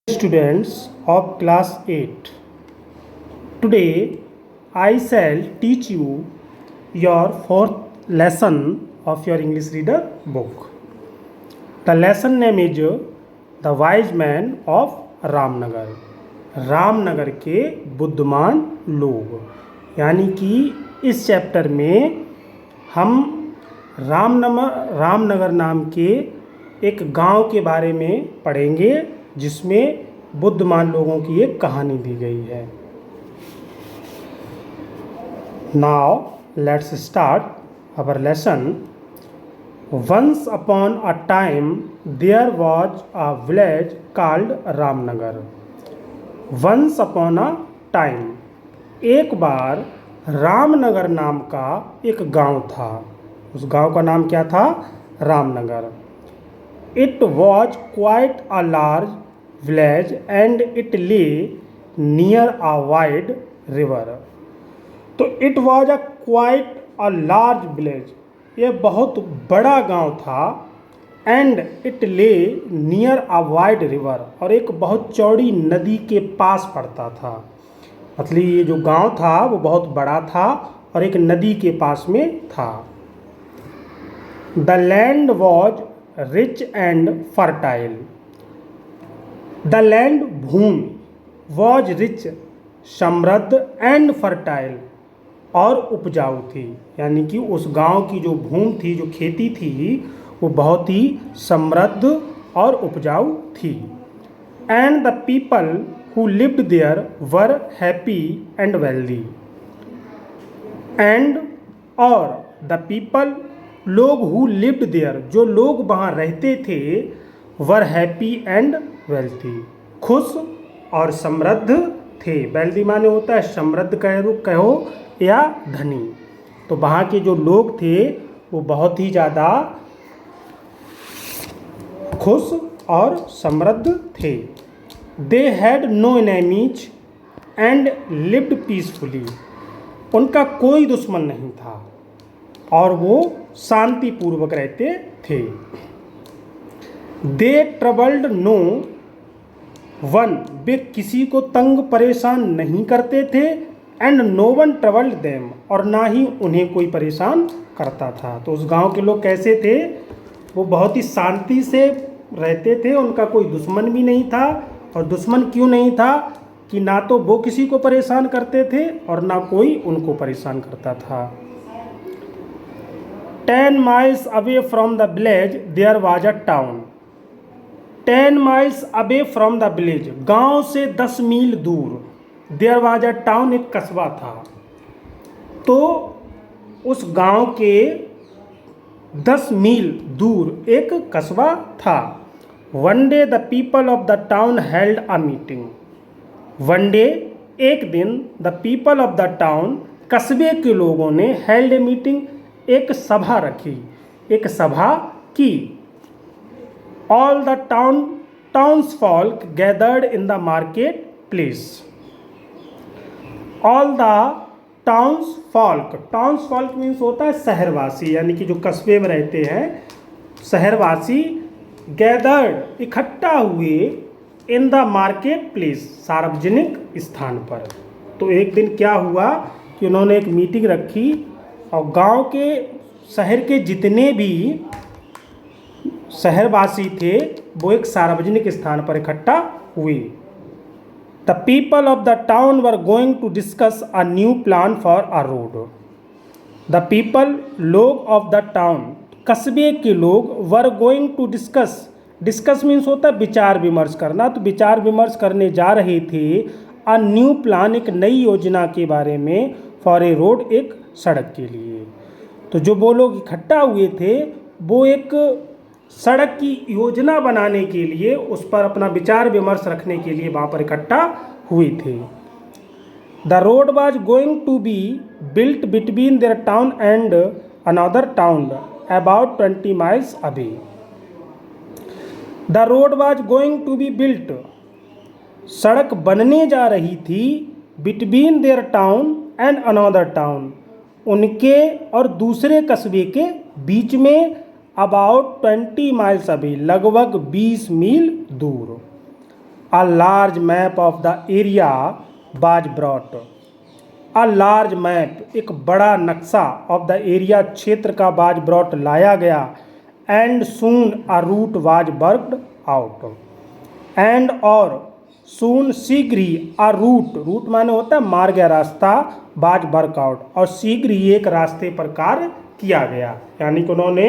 Students of class 8. Today I shall teach you your fourth lesson of your English reader book. The lesson name is The Wise Man of Ramnagar. Ramnagar के बुद्धिमान लोग, यानी कि इस chapter में हम रामनगर नाम के एक गांव के बारे में पढ़ेंगे जिसमें बुद्धिमान लोगों की एक कहानी दी गई है. Now let's start our lesson. Once upon a time there was a village called Ramnagar. Once upon a time, एक बार रामनगर नाम का एक गांव था. उस गांव का नाम क्या था? Ramnagar. It was quite a large village and it lay near a wide river. तो it was a quite a large village, यह बहुत बड़ा गांव था. and it lay near a wide river, और एक बहुत चौड़ी नदी के पास पड़ता था. मतलब ये जो गांव था वो बहुत बड़ा था और एक नदी के पास में था. The land was rich and fertile. The land Bhumi was rich समृद्ध and fertile और उपजाऊ थी. यानी कि उस गांव की जो भूमि थी, जो खेती थी, वो बहुत ही समृद्ध और उपजाऊ थी. And the people who lived there were happy and wealthy. And और the people, लोग हु लिव्ड देयर, जो लोग वहाँ रहते थे, वर हैप्पी एंड वेल्थी, खुश और समृद्ध थे. वेल्थी माने होता है समृद्ध कहो या धनी. तो वहाँ के जो लोग थे वो बहुत ही ज़्यादा खुश और समृद्ध थे. They had no enemies and lived peacefully. उनका कोई दुश्मन नहीं था और वो शांतिपूर्वक रहते थे. दे ट्रबल्ड नो वन, वे किसी को तंग परेशान नहीं करते थे. And no one troubled them, और ना ही उन्हें कोई परेशान करता था. तो उस गांव के लोग कैसे थे? वो बहुत ही शांति से रहते थे. उनका कोई दुश्मन भी नहीं था. और दुश्मन क्यों नहीं था? कि ना तो वो किसी को परेशान करते थे और ना कोई उनको परेशान करता था. 10 miles away from the village there was a town. 10 miles away from the village, गांव से 10 मील दूर, there was a town, एक कस्बा था. तो उस गांव के 10 मील दूर एक कस्बा था. One day the people of the town held a meeting. One day, एक दिन, the people of the town, कस्बे के लोगों ने held a meeting, एक सभा रखी, एक सभा की. All the townsfolk gathered in the market place. All the townsfolk means होता है शहरवासी, यानी कि जो कस्बे में रहते हैं शहरवासी. gathered, इकट्ठा हुए, in the market place, सार्वजनिक स्थान पर. तो एक दिन क्या हुआ कि उन्होंने एक मीटिंग रखी और गांव के शहर के जितने भी शहरवासी थे वो एक सार्वजनिक स्थान पर इकट्ठा हुए. The people of the town were going to discuss a new plan for a road. The people, लोग, ऑफ द टाउन, कस्बे के लोग, were going to discuss means होता है विचार विमर्श करना. तो विचार विमर्श करने जा रहे थे अ न्यू प्लान, एक नई योजना के बारे में, फॉर ए रोड, एक सड़क के लिए. तो जो वो लोग इकट्ठा हुए थे वो एक सड़क की योजना बनाने के लिए, उस पर अपना विचार विमर्श रखने के लिए वहाँ पर इकट्ठा हुए थे. The road was going to be built between their town and another town about 20 miles away. The road was going to be built, सड़क बनने जा रही थी, between their town and another town, उनके और दूसरे कस्बे के बीच में, अबाउट 20 miles अवे, लगभग 20 मील दूर. A large map of the area was brought. A large map, एक बड़ा नक्शा of the area, क्षेत्र का was brought, लाया गया. And soon a route was worked out. And और soon, शीघ्र ही, a route माने होता है मार्ग या रास्ता, was worked out, और शीघ्र ही एक रास्ते पर कार्य किया गया. यानी कि उन्होंने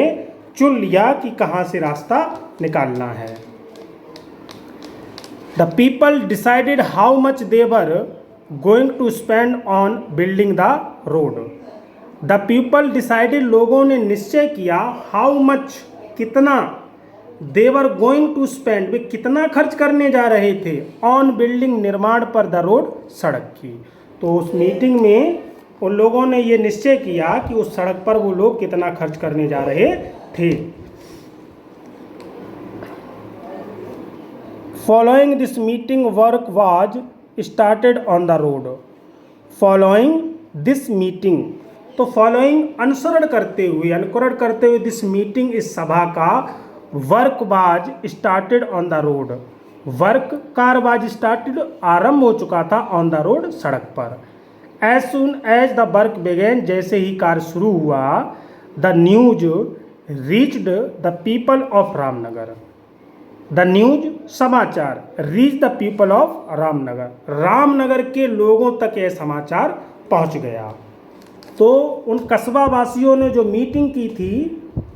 चुन लिया कि कहाँ से रास्ता निकालना है. The people decided how much they were going to spend on building the road. The people decided, लोगों ने निश्चय किया, how much, कितना, they were going to spend, वे कितना खर्च करने जा रहे थे, on building, निर्माण पर, the road, सड़क की. तो उस मीटिंग में उन लोगों ने ये निश्चय किया कि उस सड़क पर वो लोग कितना खर्च करने जा रहे थे. Following this meeting, work was started on the road. Following this meeting, तो following अनुसरण करते हुए, अनुकरण करते हुए, this meeting, इस सभा का, work was started on the road. Work car was started, आरंभ हो चुका था, on the road, सड़क पर. As soon as the work began, जैसे ही कार्य शुरू हुआ, the news reached the people of Ramnagar. The news, समाचार, reach the people of Ramnagar, Ramnagar के लोगों तक यह समाचार पहुंच गया. तो उन कस्बा वासियों ने जो मीटिंग की थी,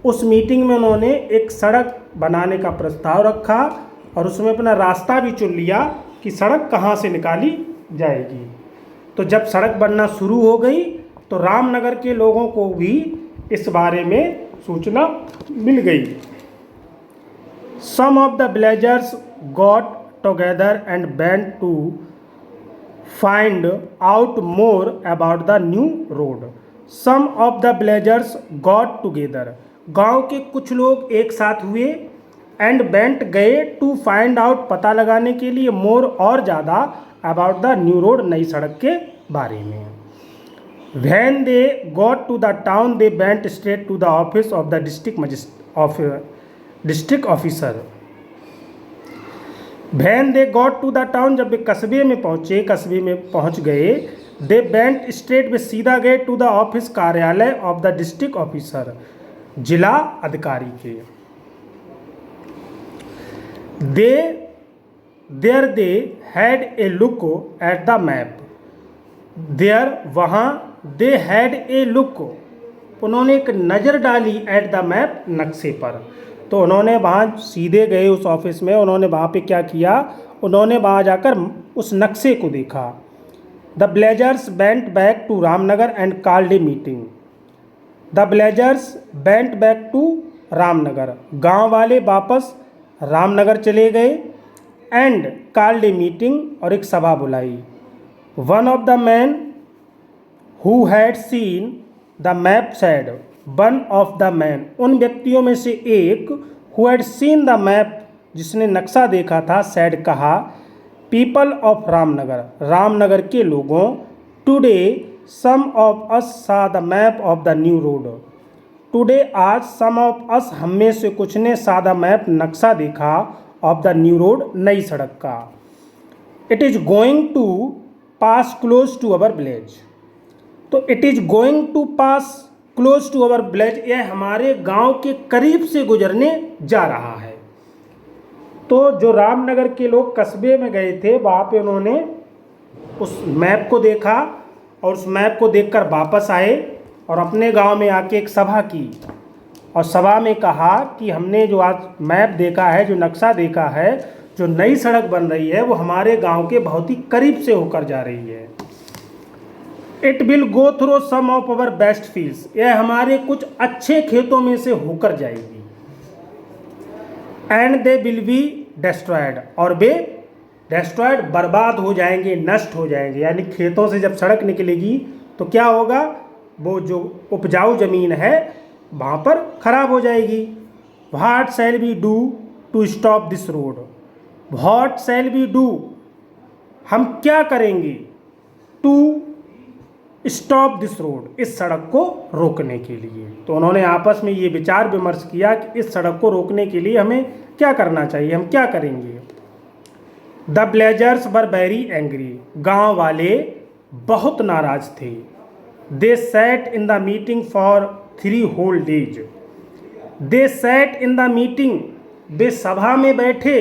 उस मीटिंग में उन्होंने एक सड़क बनाने का प्रस्ताव रखा और उसमें अपना रास्ता भी चुन लिया कि सड़क कहाँ से निकाली जाएगी. तो जब सड़क बनना शुरू हो गई तो रामनगर के लोगों को भी इस बारे में सूचना मिल गई. Some of the villagers got together and went to find out more about the new road. Some of the villagers got together. गांव के कुछ लोग एक साथ हुए, and went, गए, to find out, पता लगाने के लिए, more, और ज़्यादा, about the new road, नई सड़क के बारे में. When they got to the town, they went straight to the office of the district officer. When they got to the town, जब वे कस्बे में पहुँचे, कस्बे में पहुँच गए, they went straight, वे सीधा गए, to the office, कार्यालय, of the district officer, जिला अधिकारी के. There they had a look at the map. There, वहाँ, they had a look, उन्होंने एक नज़र डाली, at the map, नक्शे पर. तो उन्होंने वहाँ सीधे गए उस ऑफिस में, उन्होंने वहाँ पे क्या किया, उन्होंने वहाँ जाकर उस नक्शे को देखा. The villagers went back to Ramnagar and called a meeting. The villagers went back to Ramnagar, गांव वाले वापस रामनगर चले गए, एंड कॉल्ड ए मीटिंग, और एक सभा बुलाई. One of the man who had seen the map said, one of the man, उन व्यक्तियों में से एक, who had seen the map, जिसने नक्शा देखा था, सैड, कहा, पीपल ऑफ रामनगर, रामनगर के लोगों, टुडे सम ऑफ अस सा the map of the new road. Today, आज, सम ऑफ अस, हम में से कुछ ने, सा द मैप, नक्शा देखा, ऑफ द न्यू रोड, नई सड़क का. It is going to pass close to our village. तो it is going to pass close to our village, यह हमारे गांव के करीब से गुजरने जा रहा है. तो जो रामनगर के लोग कस्बे में गए थे, वहाँ पे उन्होंने उस मैप को देखा और उस मैप को देखकर वापस आए और अपने गांव में आके एक सभा की और सभा में कहा कि हमने जो आज मैप देखा है, जो नक्शा देखा है, जो नई सड़क बन रही है, वो हमारे गांव के बहुत ही करीब से होकर जा रही है. It will go through some of our best fields, यह हमारे कुछ अच्छे खेतों में से होकर जाएगी. And they will be destroyed, और वे डिस्ट्रॉयड, बर्बाद हो जाएंगे, नष्ट हो जाएंगे. यानी खेतों से जब सड़क निकलेगी तो क्या होगा, वो जो उपजाऊ ज़मीन है वहाँ पर खराब हो जाएगी. What shall we do to stop this road, what shall we do, हम क्या करेंगे, टू स्टॉप दिस रोड, इस सड़क को रोकने के लिए. तो उन्होंने आपस में ये विचार विमर्श किया कि इस सड़क को रोकने के लिए हमें क्या करना चाहिए, हम क्या करेंगे. The villagers were very angry, गांव वाले बहुत नाराज थे। They sat in the meeting for 3 whole days, they sat in the meeting, वे सभा में बैठे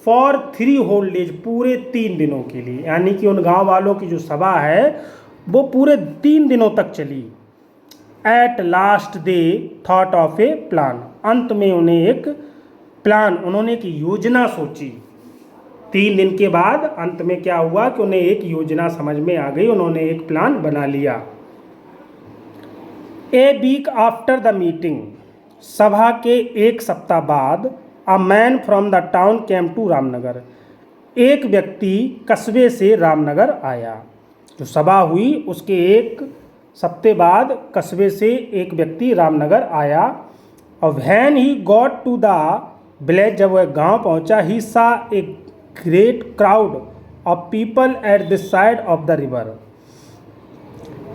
फॉर 3 whole days, पूरे 3 दिनों के लिए, यानी कि उन गांव वालों की जो सभा है वो पूरे 3 दिनों तक चली। At last they thought of A plan, अंत में उन्हें एक प्लान, उन्होंने एक योजना सोची। 3 दिन के बाद अंत में क्या हुआ कि उन्हें एक योजना समझ में आ गई, उन्होंने एक प्लान बना लिया। A week after the meeting, सभा के 1 सप्ताह बाद, a man from the town came to Ramnagar, एक व्यक्ति कस्बे से रामनगर आया। जो सभा हुई उसके 1 सप्ताह बाद कस्बे से एक व्यक्ति रामनगर आया। और when he got to the village, जब वह गांव पहुंचा, he saw a great crowd of people at the side of the river,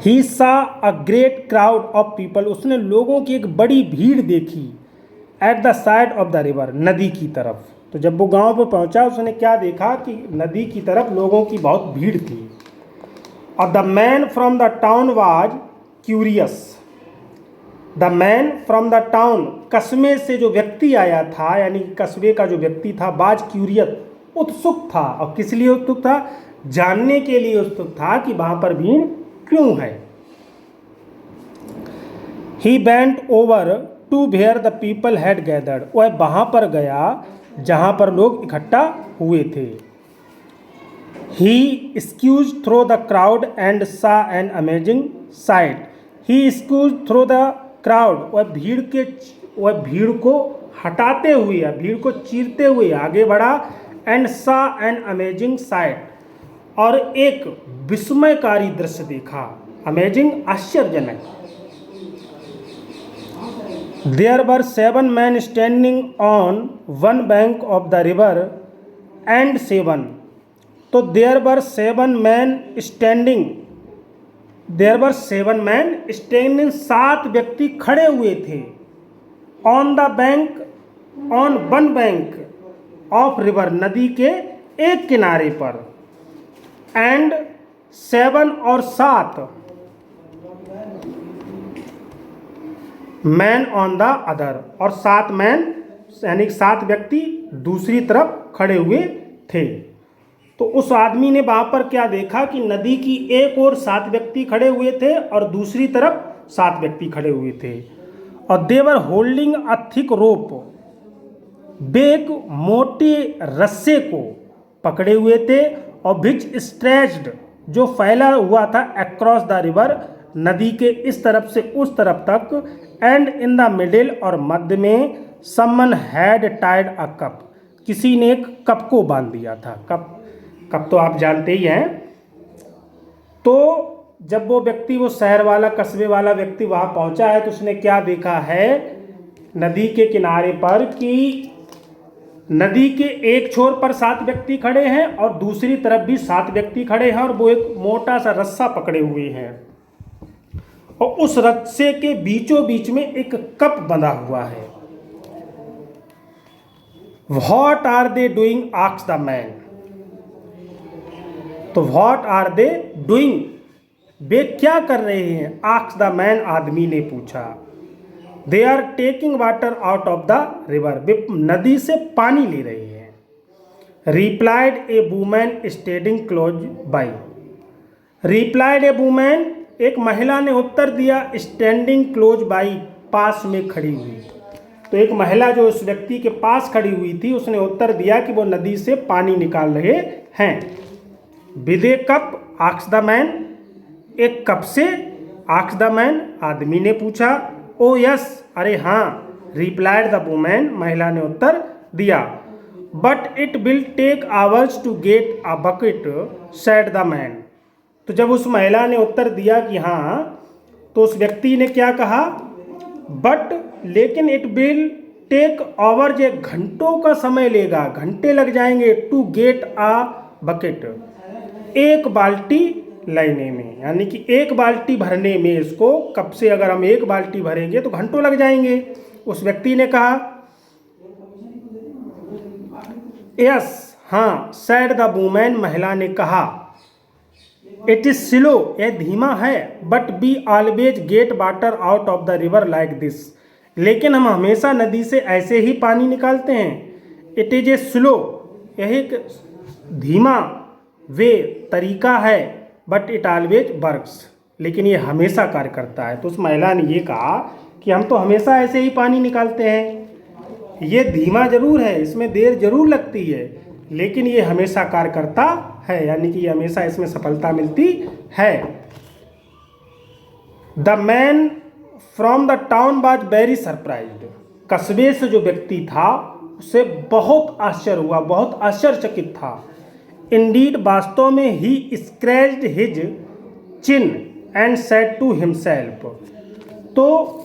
he saw a great crowd of people, उसने लोगों की एक बड़ी भीड़ देखी। At the side of the river, नदी की तरफ। तो जब वो गांव पर पहुंचा उसने क्या देखा कि नदी की तरफ लोगों की बहुत भीड़ थी। और the man from the town was curious, the man from the town, कस्बे से जो व्यक्ति आया था, यानी कस्बे का जो व्यक्ति था, बाज क्यूरियस, उत्सुक था। और किस लिए उत्सुक था? जानने के लिए उत्सुक था कि वहां पर भीड़ क्यों है। He bent over to where the people had gathered, वह वहां पर गया जहां पर लोग इकट्ठा हुए थे। He squeezed through the crowd and saw an amazing sight, he squeezed through the crowd, वह भीड़ को हटाते हुए या भीड़ को चीरते हुए आगे बढ़ा। And saw an amazing site, और एक विस्मयकारी दृश्य देखा। अमेजिंग, आश्चर्यजनक। There were 7 men standing on one bank of the river and 7, तो there were 7 men standing, there were 7 men standing, 7 व्यक्ति खड़े हुए थे। On the bank, on one bank of river, नदी के एक किनारे पर। एंड 7 और 7 मैन ऑन द अदर, और 7 मैन यानी 7 व्यक्ति दूसरी तरफ खड़े हुए थे। तो उस आदमी ने वहां पर क्या देखा कि नदी की एक ओर 7 व्यक्ति खड़े हुए थे और दूसरी तरफ 7 व्यक्ति खड़े हुए थे। और देवर होल्डिंग अ थिक रोप, वे एक मोटे रस्से को पकड़े हुए थे। और विच स्ट्रेच्ड, जो फैला हुआ था, अक्रॉस द रिवर, नदी के इस तरफ से उस तरफ तक। एंड इन द मिडिल, और मध्य में, समन हैड टाइड अ कप, किसी ने एक कप को बांध दिया था। कप तो आप जानते ही हैं। तो जब वो व्यक्ति, वो शहर वाला, कस्बे वाला व्यक्ति वहां पहुंचा है तो उसने क्या देखा है नदी के किनारे पर कि नदी के एक छोर पर 7 व्यक्ति खड़े हैं और दूसरी तरफ भी 7 व्यक्ति खड़े हैं, और वो एक मोटा सा रस्सा पकड़े हुए हैं। और उस रस्से के बीचों बीच में एक कप बंधा हुआ है। What are they doing, asked the man, तो व्हाट आर दे डूइंग, वे क्या कर रहे हैं? आस्क्ड द मैन, आदमी ने पूछा। They are taking water out of the river, वे नदी से पानी ले रहे हैं। Replied a woman standing close by, replied a woman, एक महिला ने उत्तर दिया। स्टैंडिंग क्लोज बाई, पास में खड़ी हुई। तो एक महिला जो उस व्यक्ति के पास खड़ी हुई थी उसने उत्तर दिया कि वो नदी से पानी निकाल रहे हैं। With a cup, asked the man, एक कप से, आस्क्ड द मैन, आदमी ने पूछा। ओ यस, अरे हाँ, रिप्लाइड द वुमन, महिला ने उत्तर दिया। But it will take hours to get a bucket, said the man, तो जब उस महिला ने उत्तर दिया कि हाँ, तो उस व्यक्ति ने क्या कहा? बट, लेकिन, इट विल टेक आवर्स, एक घंटों का समय लेगा, घंटे लग जाएंगे। टू गेट आ बकेट, एक बाल्टी लेने में, यानी कि एक बाल्टी भरने में, इसको कब से अगर हम एक बाल्टी भरेंगे तो घंटों लग जाएंगे। उस व्यक्ति ने कहा यस, हाँ, सैड द वुमेन, महिला ने कहा, इट इज स्लो, यह धीमा है, but we always get water out of the river like this, लेकिन हम हमेशा नदी से ऐसे ही पानी निकालते हैं। इट इज ए स्लो, यह एक धीमा वे तरीका है, बट इट ऑलवेज वर्क्स, लेकिन ये हमेशा कार्य करता है। तो उस महिला ने ये कहा कि हम तो हमेशा ऐसे ही पानी निकालते हैं, ये धीमा जरूर है, इसमें देर जरूर लगती है, लेकिन ये हमेशा कार्य करता है, यानी कि हमेशा इसमें सफलता मिलती है। The man from the town was very surprised, कस्बे से जो व्यक्ति था उसे बहुत आश्चर्य हुआ, बहुत आश्चर्यचकित था। इंडीड, वास्तव में, he scratched his chin and said to himself, तो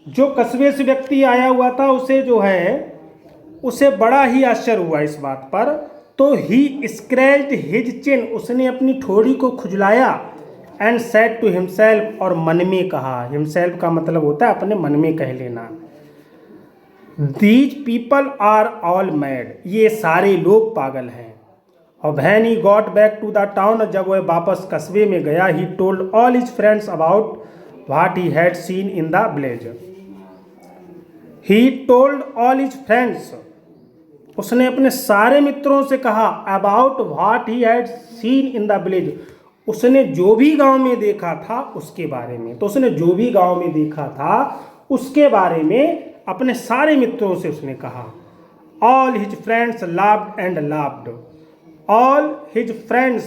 जो कस्बे से व्यक्ति आया हुआ था उसे जो है उसे बड़ा ही आश्चर्य हुआ इस बात पर। तो ही स्क्रैच्ड हिज चिन, उसने अपनी ठोड़ी को खुजलाया, एंड सेड टू हिमसेल्फ, और मन में कहा। हिमसेल्फ का मतलब होता है अपने मन में कह लेना। These people are all mad, ये सारे लोग पागल हैं। और when he got back to the town, जब वह वापस कस्बे में गया, he told all his friends about what he had seen in the village. He told all his friends, उसने अपने सारे मित्रों से कहा, about what he had seen in the village, उसने जो भी गांव में देखा था उसके बारे में। तो उसने जो भी गांव में देखा था उसके बारे में अपने सारे मित्रों से उसने कहा। All his friends laughed and laughed, all his friends,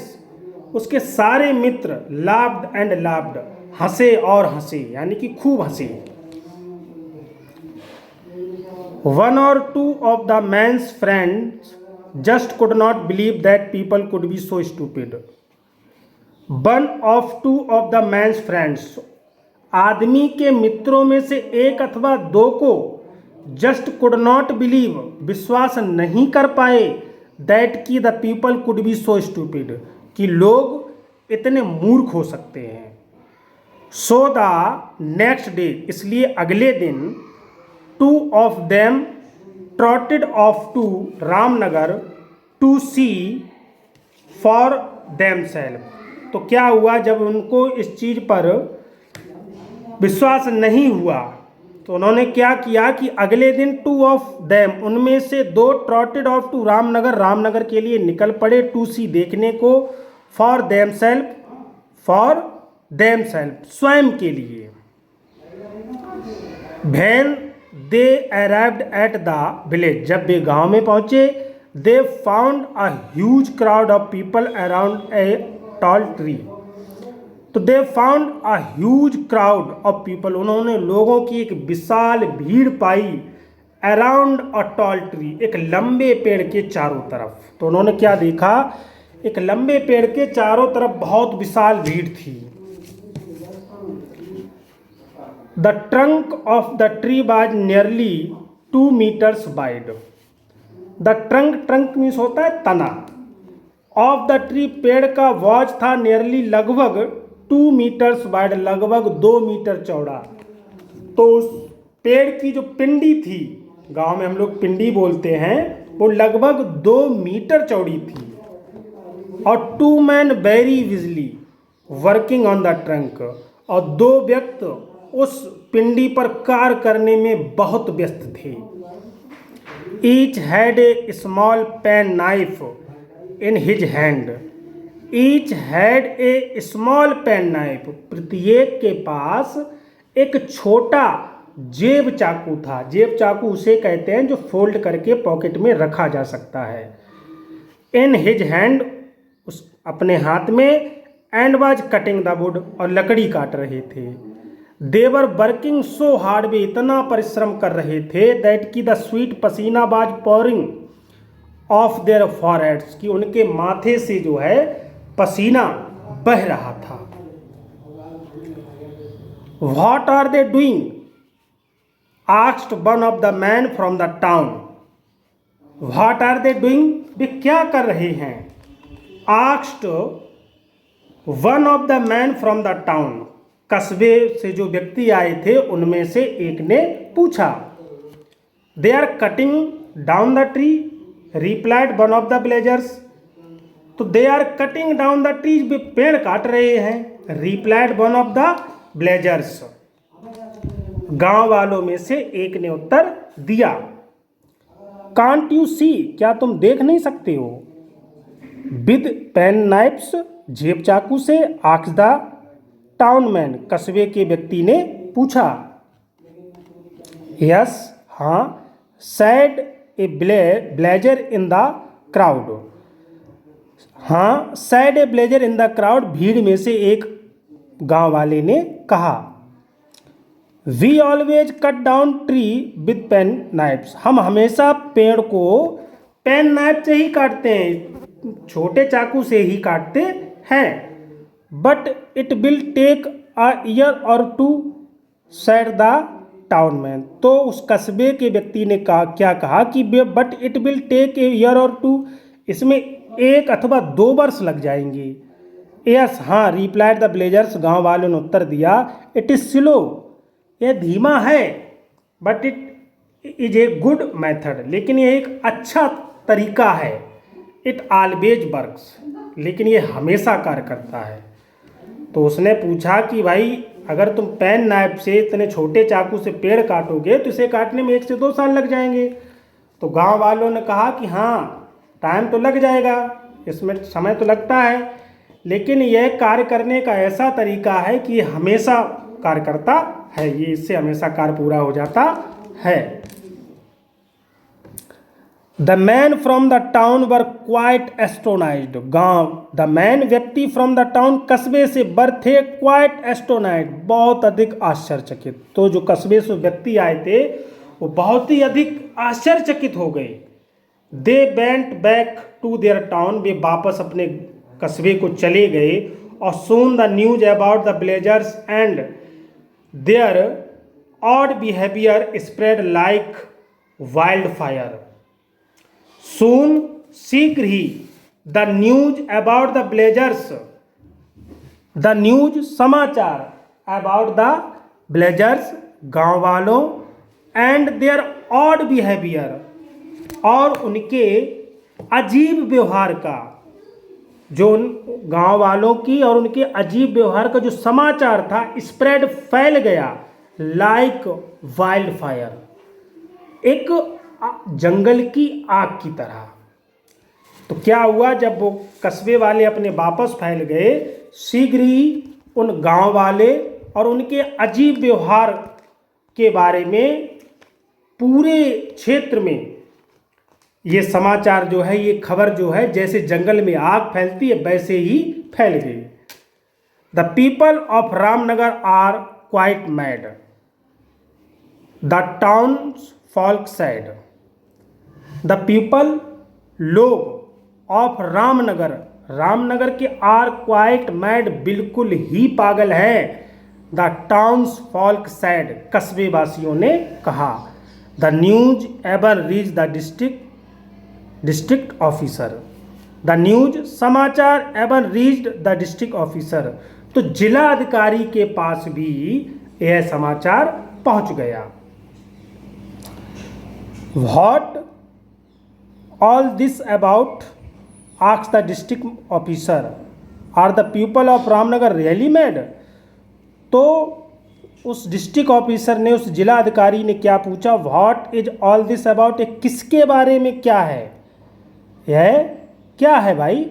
उसके सारे मित्र, लाफ्ड एंड लाफ्ड, हंसे और हंसे, यानी कि खूब हंसे। One or two of the man's friends just could not believe that people could be so stupid. One of two of the man's friends, आदमी के मित्रों में से एक अथवा दो को just could not believe, विश्वास नहीं कर पाए, that कि the people could be so stupid, कि लोग इतने मूर्ख हो सकते हैं। So the next day, इसलिए अगले दिन, two of them trotted off to Ramnagar to see for themselves। तो क्या हुआ, जब उनको इस चीज़ पर विश्वास नहीं हुआ तो उन्होंने क्या किया कि अगले दिन two of them, उनमें से दो, trotted off to Ramnagar, Ramnagar के लिए निकल पड़े, to see, देखने को, for themselves, स्वयं के लिए। When they arrived at the village, जब वे गांव में पहुंचे, they found a huge crowd of people around a tall tree। तो they found a huge crowd of people, उन्होंने लोगों की एक विशाल भीड़ पाई, around a tall tree, एक लंबे पेड़ के चारों तरफ। तो उन्होंने क्या देखा, एक लंबे पेड़ के चारों तरफ बहुत विशाल भीड़ थी। The trunk of the tree was nearly 2 meters wide। The trunk means होता है तना, of the tree, पेड़ का was था nearly, लगभग, 2 meters wide, लगभग 2 मीटर चौड़ा। तो उस पेड़ की जो पिंडी थी, गांव में हम लोग पिंडी बोलते हैं, वो लगभग 2 मीटर चौड़ी थी। और 2 men very busily working on the trunk, और 2 व्यक्ति उस पिंडी पर कार्य करने में बहुत व्यस्त थे। Each had a small pen knife in his hand, each had a small pen knife, प्रत्येक के पास एक छोटा जेब चाकू था। जेब चाकू उसे कहते हैं जो फोल्ड करके पॉकेट में रखा जा सकता है। इन हिज हैंड, उस अपने हाथ में, and was cutting the wood, और लकड़ी काट रहे थे। दे वर वर्किंग सो हार्ड, वे इतना परिश्रम कर रहे थे, दैट की द स्वीट पसीना वाज पॉरिंग ऑफ देयर फॉरहेड्स, कि उनके माथे से जो है पसीना बह रहा था। What are they doing, asked one of the man from the town. What are they doing, वे क्या कर रहे हैं। Asked one of the man from the town, कस्बे से जो व्यक्ति आए थे उनमें से एक ने पूछा। They are cutting down the tree, replied one of the villagers. तो they are cutting down the trees, वे पेड़ काट रहे हैं। Replied one of the villagers, गांव वालों में से एक ने उत्तर दिया। कांट यू सी, क्या तुम देख नहीं सकते हो? विद पेन नाइफ्स, जेब चाकू से। आस्क्ड द टाउनमैन, कस्बे के व्यक्ति ने पूछा। यस, हाँ। Said a villager in the crowd, हाँ। Said a villager in the crowd, भीड़ में से एक गांव वाले ने कहा। We always cut down tree with pen knives, हम हमेशा पेड़ को पेन नाइफ से ही काटते हैं, छोटे चाकू से ही काटते हैं। But it will take a year or two, said the townsman. तो उस कस्बे के व्यक्ति ने क्या कहा कि but it will take a year or two, इसमें 1 अथवा 2 वर्ष लग जाएंगे। यस, हाँ। रिप्लाइड द विलेजर्स, गांव वालों ने उत्तर दिया। इट इज स्लो, यह धीमा है। But it is a good method, लेकिन यह एक अच्छा तरीका है। इट ऑलवेज वर्क्स, लेकिन यह हमेशा कार्य करता है। तो उसने पूछा कि भाई अगर तुम पेन नाइफ से इतने छोटे चाकू से पेड़ काटोगे तो इसे काटने में 1 से 2 साल लग जाएंगे। तो गांव वालों ने कहा कि हाँ, टाइम तो लग जाएगा, इसमें समय तो लगता है, लेकिन यह कार्य करने का ऐसा तरीका है कि ये हमेशा कार्य करता है, ये इससे हमेशा कार्य पूरा हो जाता है। The man from the town were quite astonished, गांव द मैन व्यक्ति फ्रॉम द टाउन, कस्बे से, वर थे क्वाइट एस्टोनाइज्ड, बहुत अधिक आश्चर्यचकित। तो जो कस्बे से व्यक्ति आए थे वो बहुत ही अधिक आश्चर्यचकित हो गए। They went back to their town, वे वापस अपने कस्बे को चले गए। और soon the news about the villagers and their odd behaviour spread like wildfire. Soon, शीघ्र ही, the news about the villagers, the news समाचार, अबाउट द विलेजर्स गांव वालों, एंड देयर ऑड बिहेवियर और उनके अजीब व्यवहार का, जो गांव वालों की और उनके अजीब व्यवहार का जो समाचार था, स्प्रेड फैल गया, लाइक वाइल्ड फायर, एक जंगल की आग की तरह। तो क्या हुआ, जब वो कस्बे वाले अपने वापस फैल गए, शीघ्र ही उन गांव वाले और उनके अजीब व्यवहार के बारे में पूरे क्षेत्र में ये समाचार जो है, ये खबर जो है, जैसे जंगल में आग फैलती है वैसे ही फैल गई। The people of Ramnagar are quite mad, the townsfolk said. The people, लोग, ऑफ रामनगर, रामनगर के, आर क्वाइट मैड, बिल्कुल ही पागल है। द टाउन्स फॉल्क सैड, कस्बे वासियों ने कहा। The news ever reach the district officer, the news समाचार ever reached the district officer, तो जिला अधिकारी के पास भी यह समाचार पहुंच गया। What all this about, asked the district officer, are the people of Ramnagar really mad. तो उस डिस्ट्रिक्ट ऑफिसर ने, उस जिला अधिकारी ने क्या पूछा, what is all this about, किसके बारे में क्या है, यह क्या है भाई।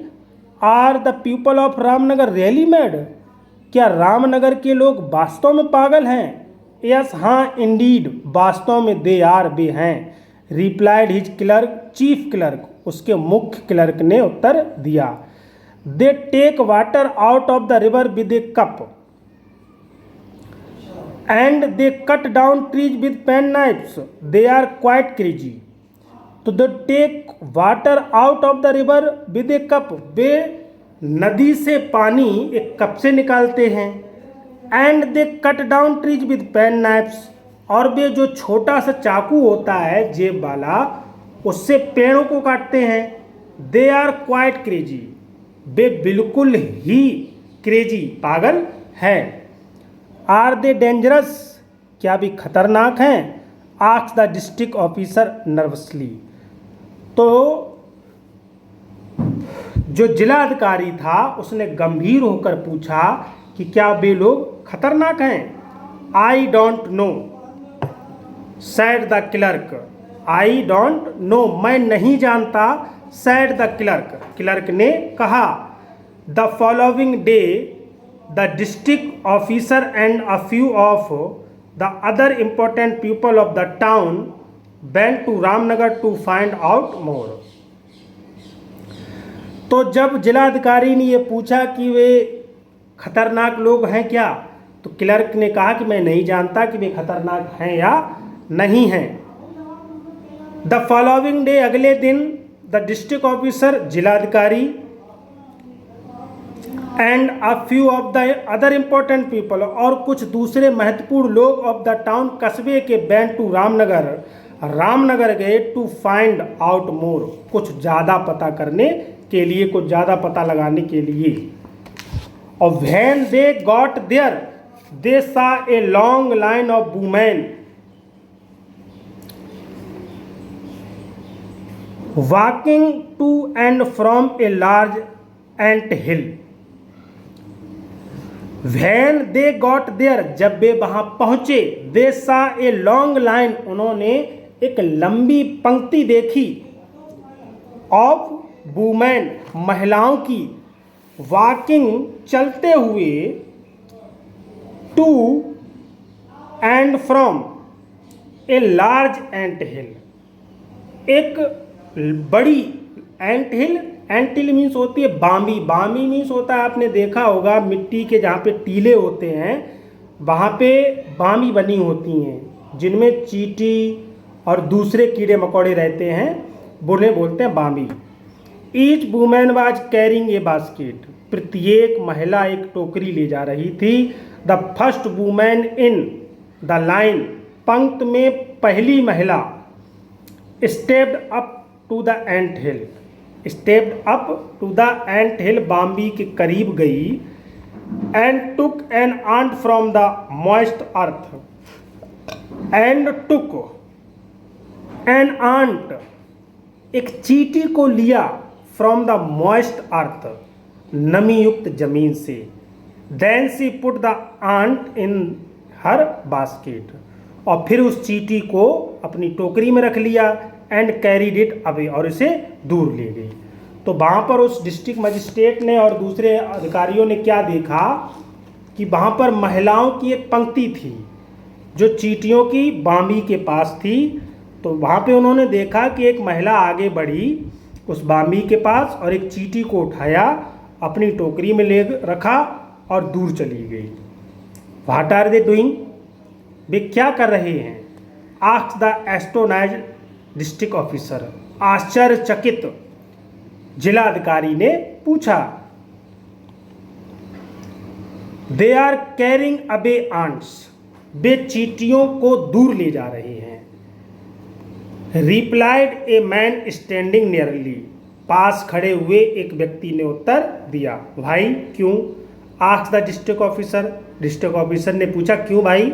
Are the people of Ramnagar really mad, क्या रामनगर के लोग वास्तव में पागल हैं। यस, हाँ, इंडीड, वास्तव में, दे आर, वे हैं। Replied his clerk, chief clerk, उसके मुख्य क्लर्क ने उत्तर दिया। They take water out of the river with a cup and they cut down trees with pen knives, they are quite crazy. तो they take water out of the river with a cup, वे नदी से पानी एक cup से निकालते हैं। And they cut down trees with pen knives, और वे जो छोटा सा चाकू होता है जेब वाला, उससे पेड़ों को काटते हैं। दे आर क्वाइट क्रेजी, वे बिल्कुल ही क्रेजी, पागल हैं। आर दे डेंजरस, क्या भी खतरनाक हैं। Asked the district officer nervously, तो जो जिलाधिकारी था उसने गंभीर होकर पूछा कि क्या वे लोग खतरनाक हैं। I don't know said the clerk. I don't know, मैं नहीं जानता। सैड द क्लर्क, क्लर्क ने कहा। The following day the district officer and a few of the other important people of the town went to Ramnagar to find out more. तो जब जिलाधिकारी ने ये पूछा कि वे खतरनाक लोग हैं क्या, तो क्लर्क ने कहा कि मैं नहीं जानता कि वे खतरनाक हैं या नहीं हैं। द फॉलोइंग डे, अगले दिन, द डिस्ट्रिक्ट ऑफिसर, जिलाधिकारी, and a few of the other important people, और कुछ दूसरे महत्वपूर्ण लोग ऑफ द टाउन, कस्बे के, वेंट टू रामनगर, रामनगर गए, टू फाइंड आउट मोर, कुछ ज़्यादा पता करने के लिए, कुछ ज़्यादा पता लगाने के लिए। और when they got there they saw a long line of women walking to and from a large anthill. When they got there, जब वे वहां पहुंचे, दे सा ए लॉन्ग लाइन, उन्होंने एक लंबी पंक्ति देखी, ऑफ वुमेन, महिलाओं की, वॉकिंग, चलते हुए, to and from a large anthill, एक बड़ी एंट हिल, एंट हिल मीन्स होती है बामी, बामी मीन्स होता है, आपने देखा होगा मिट्टी के जहाँ पे टीले होते हैं वहाँ पे बामी बनी होती हैं जिनमें चींटी और दूसरे कीड़े मकोड़े रहते हैं, उन्हें बोलते हैं बामी। Each women was carrying a basket, प्रत्येक महिला एक टोकरी ले जा रही थी। The first women in the line, पंक्त में पहली महिला, stepped up to the anthill, stepped up to the anthill, बाम्बी के करीब गई, and took an ant from the moist earth, and took an ant, एक चींटी को लिया, फ्रॉम द मॉइस्ट अर्थ, नमी युक्त जमीन से, then she put the ant in her basket, और फिर उस चींटी को अपनी टोकरी में रख लिया, एंड कैरीड इट अवे, और इसे दूर ले गई। तो वहाँ पर उस डिस्ट्रिक्ट मजिस्ट्रेट ने और दूसरे अधिकारियों ने क्या देखा कि वहाँ पर महिलाओं की एक पंक्ति थी जो चींटियों की बामी के पास थी। तो वहाँ पे उन्होंने देखा कि एक महिला आगे बढ़ी उस बामी के पास और एक चींटी को उठाया, अपनी टोकरी में ले रखा और दूर चली गई। व्हाट आर दे डूइंग, वे क्या कर रहे हैं? Asked the astonished district officer, आश्चर्यचकित जिलाधिकारी ने पूछा। They are carrying away ants, वे चींटियों को दूर ले जा रहे हैं। Replied a man standing nearly, पास खड़े हुए एक व्यक्ति ने उत्तर दिया। भाई क्यों? Asked the district officer, district officer ने पूछा क्यों भाई?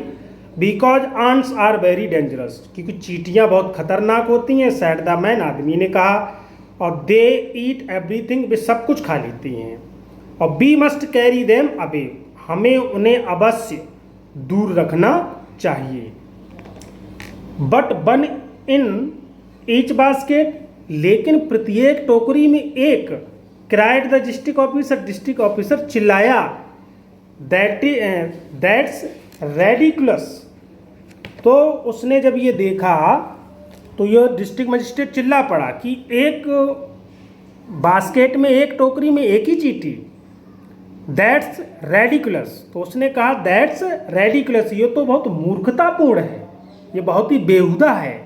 Because ants are very dangerous, क्योंकि चींटियाँ बहुत खतरनाक होती हैं, सैड द मैन, आदमी ने कहा। और दे ईट एवरीथिंग, वे सब कुछ खा लेती हैं। और we must carry them away, हमें उन्हें अवश्य दूर रखना चाहिए। But one in each basket, लेकिन प्रत्येक टोकरी में एक। Cried the district officer, district officer चिल्लाया। दैट्स रेडिकुलस, तो उसने जब ये देखा तो यह डिस्ट्रिक्ट मजिस्ट्रेट चिल्ला पड़ा कि एक बास्केट में, एक टोकरी में एक ही चींटी। दैट्स रेडिकुलस, तो उसने कहा दैट्स रेडिकुलस, ये तो बहुत मूर्खतापूर्ण है, ये बहुत ही बेहुदा है।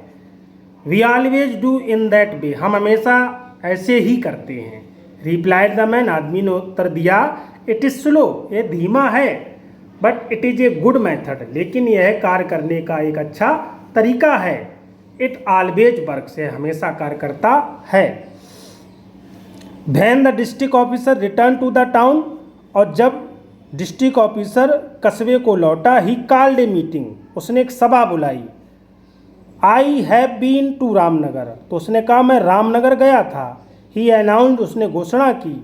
We always do in that way, हम हमेशा ऐसे ही करते हैं। रिप्लाइड द मैन, आदमी ने उत्तर दिया। इट इज़ स्लो, ये धीमा है, but it is a good method, लेकिन यह कार्य करने का एक अच्छा तरीका है। इट ऑलवेज वर्क, से हमेशा कार्य करता है। Then the district officer return to the town, और जब डिस्ट्रिक्ट ऑफिसर कस्बे को लौटा, ही कॉल्ड ए मीटिंग, उसने एक सभा बुलाई। I have been to Ramnagar, तो उसने कहा मैं रामनगर गया था। ही अनाउंस्ड, उसने घोषणा की,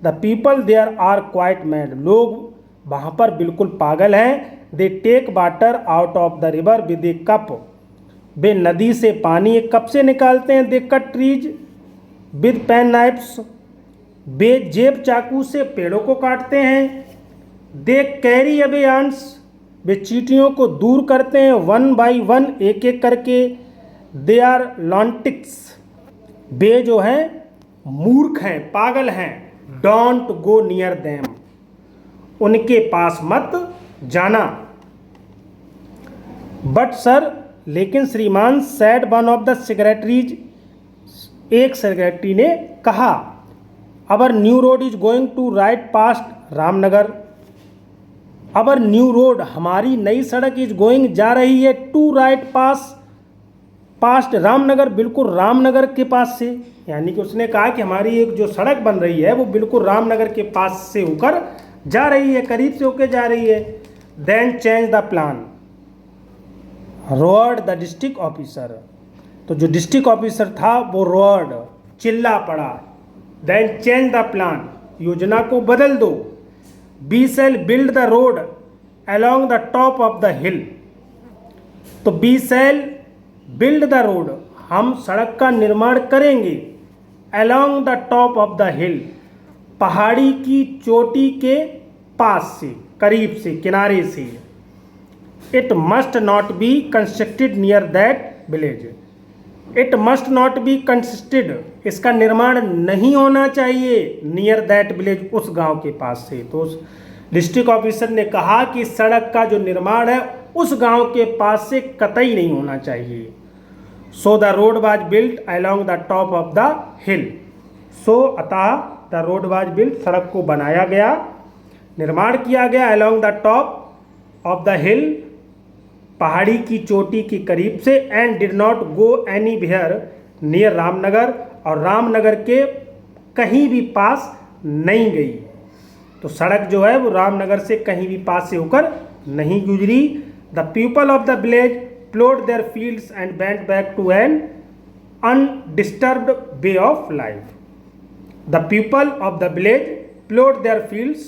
the people there are quite mad, लोग वहाँ पर बिल्कुल पागल हैं, they take water out of the river with a cup, वे नदी से पानी एक कप से निकालते हैं, they cut trees with pen knives, वे जेब चाकू से पेड़ों को काटते हैं, दे कैरी अवे आंट्स, वे चींटियों को दूर करते हैं वन बाई वन, एक एक करके, दे आर लॉन्टिक्स, वे जो हैं मूर्ख हैं, पागल हैं, डोंट गो नियर देम, उनके पास मत जाना। बट सर, लेकिन श्रीमान, said one of the secretaries, एक सेक्रेटरी ने कहा, our new road is going to right past Ramnagar, our new road, हमारी नई सड़क इज गोइंग जा रही है, टू राइट पास्ट रामनगर, बिल्कुल रामनगर के पास से, यानी कि उसने कहा कि हमारी एक जो सड़क बन रही है वो बिल्कुल रामनगर के पास से होकर जा रही है, करीब से होकर जा रही है। Then change the plan, roared the district officer, तो जो डिस्ट्रिक्ट ऑफिसर था वो रोअर्ड, चिल्ला पड़ा। देन चेंज द प्लान, योजना को बदल दो। We shall build the road along the top of the hill, तो we shall build the road, हम सड़क का निर्माण करेंगे, along the top of the hill, पहाड़ी की चोटी के पास से, करीब से, किनारे से। It must not be constructed near that village, it must not be constructed, इसका निर्माण नहीं होना चाहिए, नियर दैट विलेज, उस गांव के पास से। तो उस डिस्ट्रिक्ट ऑफिसर ने कहा कि सड़क का जो निर्माण है उस गांव के पास से कतई नहीं होना चाहिए। So the road was built along the top of the hill, so अतः द रोड वाज बिल्ट, सड़क को बनाया गया, निर्माण किया गया, along the top of the hill, पहाड़ी की चोटी के करीब से, and did not go anywhere near Ramnagar, और रामनगर के कहीं भी पास नहीं गई। तो सड़क जो है वो रामनगर से कहीं भी पास से होकर नहीं गुजरी। The people of the village ploughed their fields and went back to an undisturbed way of life. The people of the village ploughed their fields,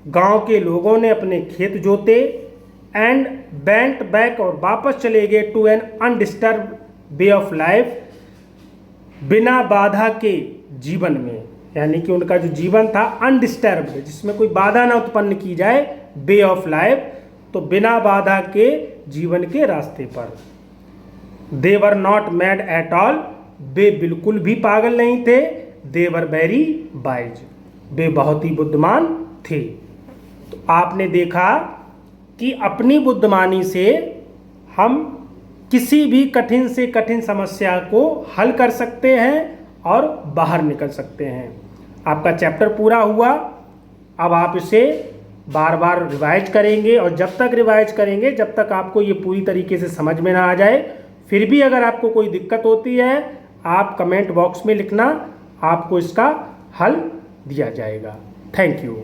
गांव के लोगों ने अपने खेत जोते, एंड वेंट बैक, और वापस चले गए, to an undisturbed way of life, बिना बाधा के जीवन में, यानी कि उनका जो जीवन था अनडिस्टर्ब्ड, जिसमें कोई बाधा ना उत्पन्न की जाए, वे ऑफ लाइफ, तो बिना बाधा के जीवन के रास्ते पर। They were not mad at all, वे बिल्कुल भी पागल नहीं थे, दे वर वेरी वाइज, वे बहुत ही बुद्धिमान थे। तो आपने देखा कि अपनी बुद्धिमानी से हम किसी भी कठिन से कठिन समस्या को हल कर सकते हैं और बाहर निकल सकते हैं। आपका चैप्टर पूरा हुआ, अब आप इसे बार बार रिवाइज करेंगे, और जब तक रिवाइज करेंगे जब तक आपको ये पूरी तरीके से समझ में ना आ जाए। फिर भी अगर आपको कोई दिक्कत होती है आप कमेंट बॉक्स में लिखना, आपको इसका हल दिया जाएगा। Thank you.